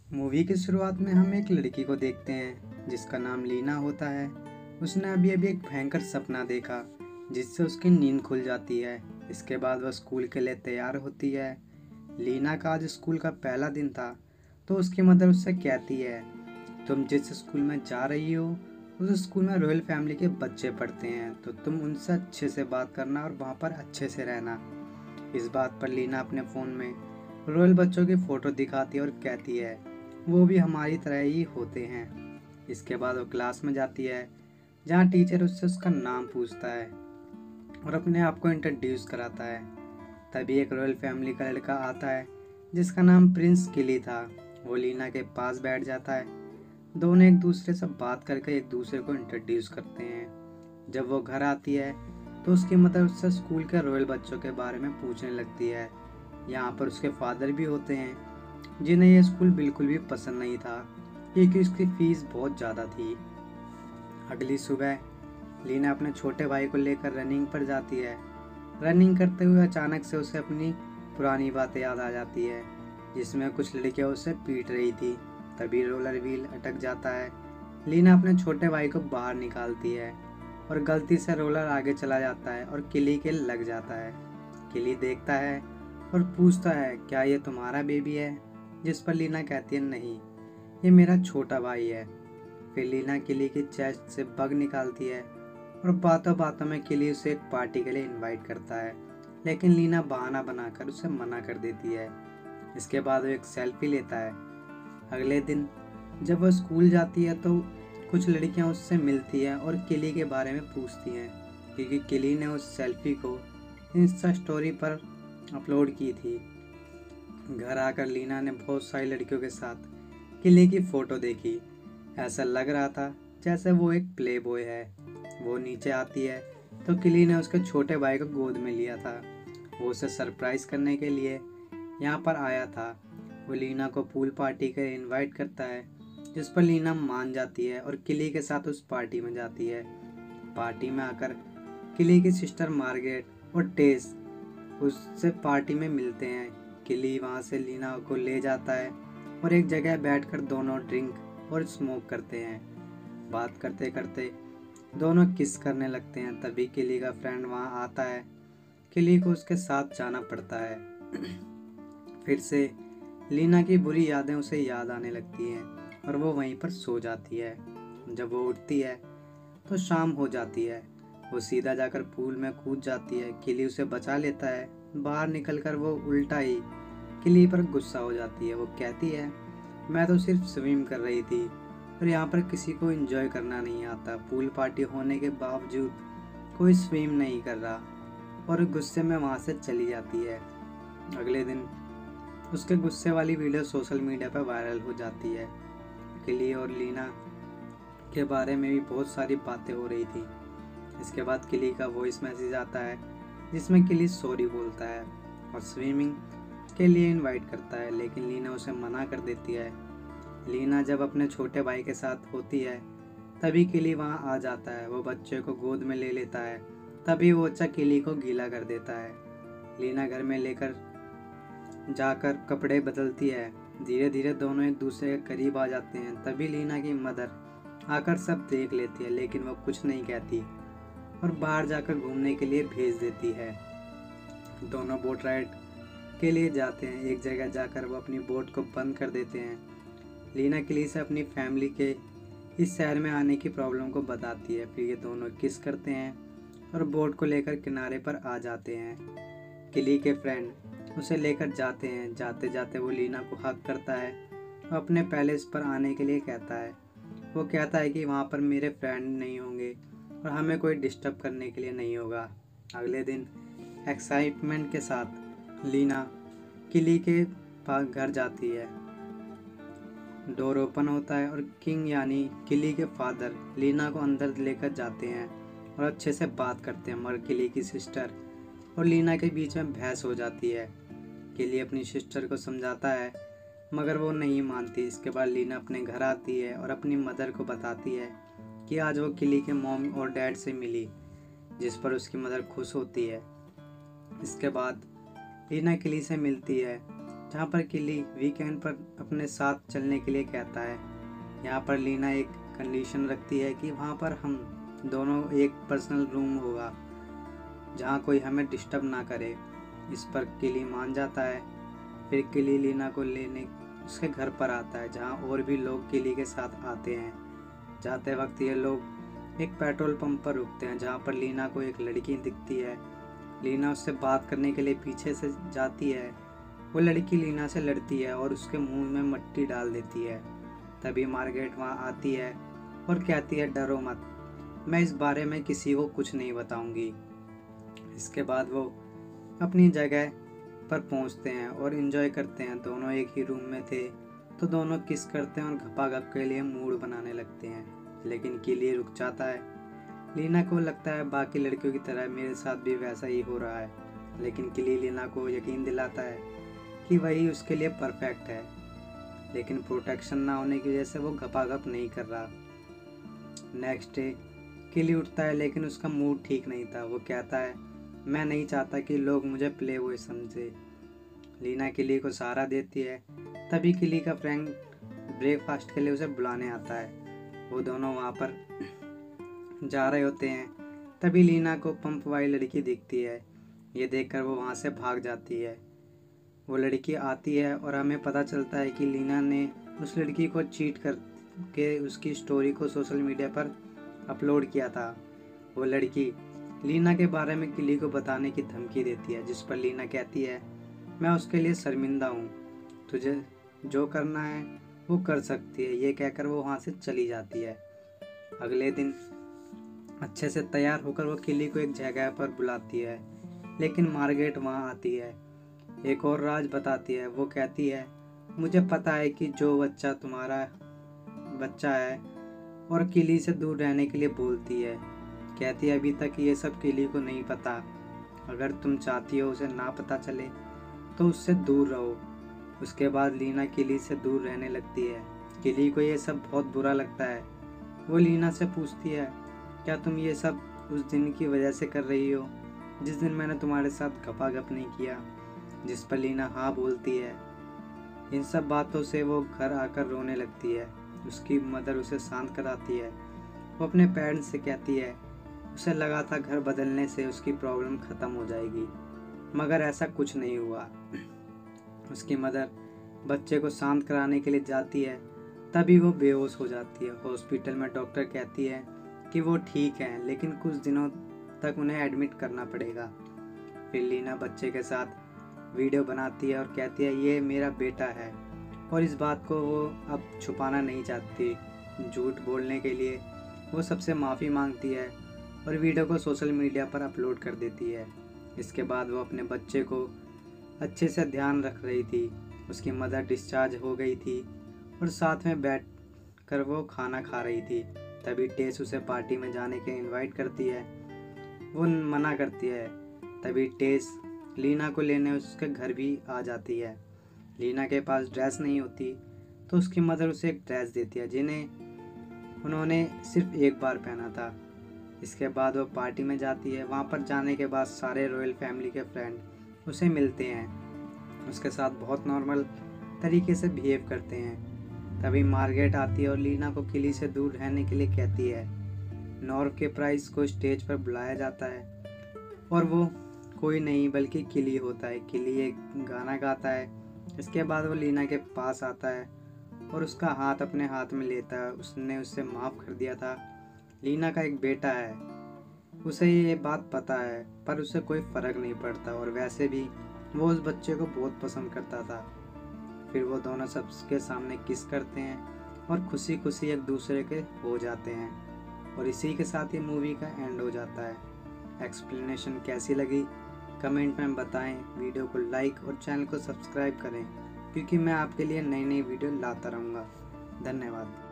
Movie की शुरुआत में हम एक लड़की को देखते हैं जिसका नाम लीना होता है। उसने अभी अभी एक भयंकर सपना देखा जिससे उसकी नींद खुल जाती है। इसके बाद वह स्कूल के लिए तैयार होती है। लीना का आज स्कूल का पहला दिन था तो उसकी मदर उससे कहती है, तुम जिस स्कूल में जा रही हो उस स्कूल में रॉयल फैमिली के बच्चे पढ़ते हैं, तो तुम उनसे अच्छे से बात करना और वहाँ पर अच्छे से रहना। इस बात पर लीना अपने फ़ोन में रॉयल बच्चों की फ़ोटो दिखाती है और कहती है वो भी हमारी तरह ही होते हैं। इसके बाद वो क्लास में जाती है जहाँ टीचर उससे उसका नाम पूछता है और अपने आप को इंट्रोड्यूस कराता है। तभी एक रॉयल फैमिली का लड़का आता है जिसका नाम प्रिंस किली था। वो लीना के पास बैठ जाता है। दोनों एक दूसरे से बात करके एक दूसरे को इंट्रोड्यूस करते हैं। जब वो घर आती है तो उसकी मदर उससे स्कूल के रॉयल बच्चों के बारे में पूछने लगती है। यहाँ पर उसके फादर भी होते हैं जिन्हें यह स्कूल बिल्कुल भी पसंद नहीं था क्योंकि उसकी फीस बहुत ज़्यादा थी। अगली सुबह लीना अपने छोटे भाई को लेकर रनिंग पर जाती है। रनिंग करते हुए अचानक से उसे अपनी पुरानी बातें याद आ जाती है जिसमें कुछ लड़कियां उसे पीट रही थी। तभी रोलर व्हील अटक जाता है। लीना अपने छोटे भाई को बाहर निकालती है और गलती से रोलर आगे चला जाता है और किली के लग जाता है। किली देखता है और पूछता है, क्या ये तुम्हारा बेबी है? जिस पर लीना कहती है, नहीं, ये मेरा छोटा भाई है। फिर लीना किली की चेस्ट से बग निकालती है और बातों बातों में किली उसे एक पार्टी के लिए इनवाइट करता है, लेकिन लीना बहाना बनाकर उसे मना कर देती है। इसके बाद वो एक सेल्फी लेता है। अगले दिन जब वह स्कूल जाती है तो कुछ लड़कियां उससे मिलती हैं और किली के बारे में पूछती हैं क्योंकि किली ने उस सेल्फी को इंस्टा स्टोरी पर अपलोड की थी। घर आकर लीना ने बहुत सारी लड़कियों के साथ किले की फोटो देखी। ऐसा लग रहा था जैसे वो एक प्ले बॉय है। वो नीचे आती है तो किली ने उसके छोटे भाई को गोद में लिया था। वो उसे सरप्राइज करने के लिए यहाँ पर आया था। वो लीना को पूल पार्टी के लिए इनवाइट करता है जिस पर लीना मान जाती है और किली के साथ उस पार्टी में जाती है। पार्टी में आकर किली की सिस्टर मार्गरेट और टेस उससे पार्टी में मिलते हैं। किली वहाँ से लीना को ले जाता है और एक जगह बैठकर दोनों ड्रिंक और स्मोक करते हैं। बात करते करते दोनों किस करने लगते हैं। तभी किली का फ्रेंड वहाँ आता है। किली को उसके साथ जाना पड़ता है। फिर से लीना की बुरी यादें उसे याद आने लगती हैं और वो वहीं पर सो जाती है। जब वो उठती है तो शाम हो जाती है। वो सीधा जाकर पूल में कूद जाती है। किली उसे बचा लेता है। बाहर निकलकर वो उल्टा ही किली पर गुस्सा हो जाती है। वो कहती है, मैं तो सिर्फ स्विम कर रही थी और यहाँ पर किसी को एंजॉय करना नहीं आता। पूल पार्टी होने के बावजूद कोई स्विम नहीं कर रहा, और गुस्से में वहाँ से चली जाती है। अगले दिन उसके गुस्से वाली वीडियो सोशल मीडिया पर वायरल हो जाती है। किली और लीना के बारे में भी बहुत सारी बातें हो रही थी। इसके बाद किली का वॉइस मैसेज आता है जिसमें किली सॉरी बोलता है और स्विमिंग के लिए इनवाइट करता है, लेकिन लीना उसे मना कर देती है। लीना जब अपने छोटे भाई के साथ होती है तभी किली वहाँ आ जाता है। वो बच्चे को गोद में ले लेता है। तभी वो बच्चा किली को गीला कर देता है। लीना घर में लेकर जाकर कपड़े बदलती है। धीरे धीरे दोनों एक दूसरे के करीब आ जाते हैं। तभी लीना की मदर आकर सब देख लेती है, लेकिन वो कुछ नहीं कहती और बाहर जाकर घूमने के लिए भेज देती है। दोनों बोट राइड के लिए जाते हैं। एक जगह जाकर वो अपनी बोट को बंद कर देते हैं। लीना किली से अपनी फैमिली के इस शहर में आने की प्रॉब्लम को बताती है। फिर ये दोनों किस करते हैं और बोट को लेकर किनारे पर आ जाते हैं। किली के फ्रेंड उसे लेकर जाते हैं। जाते जाते वो लीना को हक करता है और अपने पैलेस पर आने के लिए कहता है। वो कहता है कि वहाँ पर मेरे फ्रेंड नहीं होंगे और हमें कोई डिस्टर्ब करने के लिए नहीं होगा। अगले दिन एक्साइटमेंट के साथ लीना किली के पास घर जाती है। डोर ओपन होता है और किंग यानी किली के फादर लीना को अंदर लेकर जाते हैं और अच्छे से बात करते हैं, मगर किली की सिस्टर और लीना के बीच में बहस हो जाती है। किली अपनी सिस्टर को समझाता है मगर वो नहीं मानती। इसके बाद लीना अपने घर आती है और अपनी मदर को बताती है कि आज वो किली के मॉम और डैड से मिली, जिस पर उसकी मदर खुश होती है। इसके बाद लीना किली से मिलती है जहाँ पर किली वीकेंड पर अपने साथ चलने के लिए कहता है। यहाँ पर लीना एक कंडीशन रखती है कि वहाँ पर हम दोनों एक पर्सनल रूम होगा जहाँ कोई हमें डिस्टर्ब ना करे। इस पर किली मान जाता है। फिर किली लीना को लेने उसके घर पर आता है, जहाँ और भी लोग किली के साथ आते हैं। जाते वक्त ये लोग एक पेट्रोल पंप पर रुकते हैं, जहाँ पर लीना को एक लड़की दिखती है। लीना उससे बात करने के लिए पीछे से जाती है। वो लड़की लीना से लड़ती है और उसके मुंह में मिट्टी डाल देती है। तभी मार्गरेट वहाँ आती है और कहती है, डरो मत, मैं इस बारे में किसी को कुछ नहीं बताऊंगी। इसके बाद वो अपनी जगह पर पहुँचते हैं और एंजॉय करते हैं। दोनों एक ही रूम में थे तो दोनों किस करते हैं और घपाघप के लिए मूड बनाने लगते हैं। लेकिन किली रुक जाता है। लीना को लगता है बाकी लड़कियों की तरह मेरे साथ भी वैसा ही हो रहा है, लेकिन किली लीना को यकीन दिलाता है कि वही उसके लिए परफेक्ट है। लेकिन प्रोटेक्शन ना होने की वजह से वो घपाघप नहीं कर रहा। नेक्स्ट डे किली उठता है, लेकिन उसका मूड ठीक नहीं था। वो कहता है, मैं नहीं चाहता कि लोग मुझे प्ले बॉय समझे। लीना किली को सहारा देती है। तभी किली का फ्रेंड ब्रेकफास्ट के लिए उसे बुलाने आता है। वो दोनों वहाँ पर जा रहे होते हैं। तभी लीना को पंप वाली लड़की दिखती है। ये देखकर वो वहाँ से भाग जाती है। वो लड़की आती है और हमें पता चलता है कि लीना ने उस लड़की को चीट करके उसकी स्टोरी को सोशल मीडिया पर अपलोड किया था। वो लड़की लीना के बारे में किली को बताने की धमकी देती है, जिस पर लीना कहती है, मैं उसके लिए शर्मिंदा हूँ, तुझे जो करना है वो कर सकती है। ये कहकर वो वहाँ से चली जाती है। अगले दिन अच्छे से तैयार होकर वो किली को एक जगह पर बुलाती है, लेकिन मार्गरेट वहाँ आती है। एक और राज बताती है। वो कहती है, मुझे पता है कि जो बच्चा तुम्हारा बच्चा है, और किली से दूर रहने के लिए बोलती है। कहती है, अभी तक ये सब किली को नहीं पता। अगर तुम चाहती हो उसे ना पता चले तो उससे दूर रहो। उसके बाद लीना किली से दूर रहने लगती है। किली को ये सब बहुत बुरा लगता है। वो लीना से पूछती है, क्या तुम ये सब उस दिन की वजह से कर रही हो जिस दिन मैंने तुम्हारे साथ घपाघप नहीं किया? जिस पर लीना हाँ बोलती है। इन सब बातों से वो घर आकर रोने लगती है। उसकी मदर उसे शांत कराती है। वो अपने पेरेंट्स से कहती है उसे लगा था घर बदलने से उसकी प्रॉब्लम ख़त्म हो जाएगी, मगर ऐसा कुछ नहीं हुआ। उसकी मदर बच्चे को शांत कराने के लिए जाती है। तभी वो बेहोश हो जाती है। हॉस्पिटल में डॉक्टर कहती है कि वो ठीक है, लेकिन कुछ दिनों तक उन्हें एडमिट करना पड़ेगा। फिर लीना बच्चे के साथ वीडियो बनाती है और कहती है, ये मेरा बेटा है, और इस बात को वो अब छुपाना नहीं चाहती। झूठ बोलने के लिए वो सबसे माफ़ी मांगती है और वीडियो को सोशल मीडिया पर अपलोड कर देती है। इसके बाद वो अपने बच्चे को अच्छे से ध्यान रख रही थी। उसकी मदर डिस्चार्ज हो गई थी और साथ में बैठ कर वो खाना खा रही थी। तभी टेस उसे पार्टी में जाने के इनवाइट करती है। वो मना करती है। तभी टेस लीना को लेने उसके घर भी आ जाती है। लीना के पास ड्रेस नहीं होती तो उसकी मदर उसे एक ड्रेस देती है, जिन्हें उन्होंने सिर्फ एक बार पहना था। इसके बाद वो पार्टी में जाती है। वहाँ पर जाने के बाद सारे रॉयल फैमिली के फ्रेंड उसे मिलते हैं। उसके साथ बहुत नॉर्मल तरीके से बिहेव करते हैं। तभी मार्गरेट आती है और लीना को किली से दूर रहने के लिए कहती है। नॉर्व के प्राइस को स्टेज पर बुलाया जाता है और वो कोई नहीं बल्कि किली होता है। किली एक गाना गाता है। इसके बाद वो लीना के पास आता है और उसका हाथ अपने हाथ में लेता है। उसने उससे माफ़ कर दिया था। लीना का एक बेटा है, उसे ये बात पता है, पर उसे कोई फ़र्क नहीं पड़ता, और वैसे भी वो उस बच्चे को बहुत पसंद करता था। फिर वो दोनों सबके सामने किस करते हैं और खुशी खुशी एक दूसरे के हो जाते हैं, और इसी के साथ ये मूवी का एंड हो जाता है। एक्सप्लेनेशन कैसी लगी कमेंट में बताएं। वीडियो को लाइक और चैनल को सब्सक्राइब करें, क्योंकि मैं आपके लिए नई नई वीडियो लाता रहूँगा। धन्यवाद।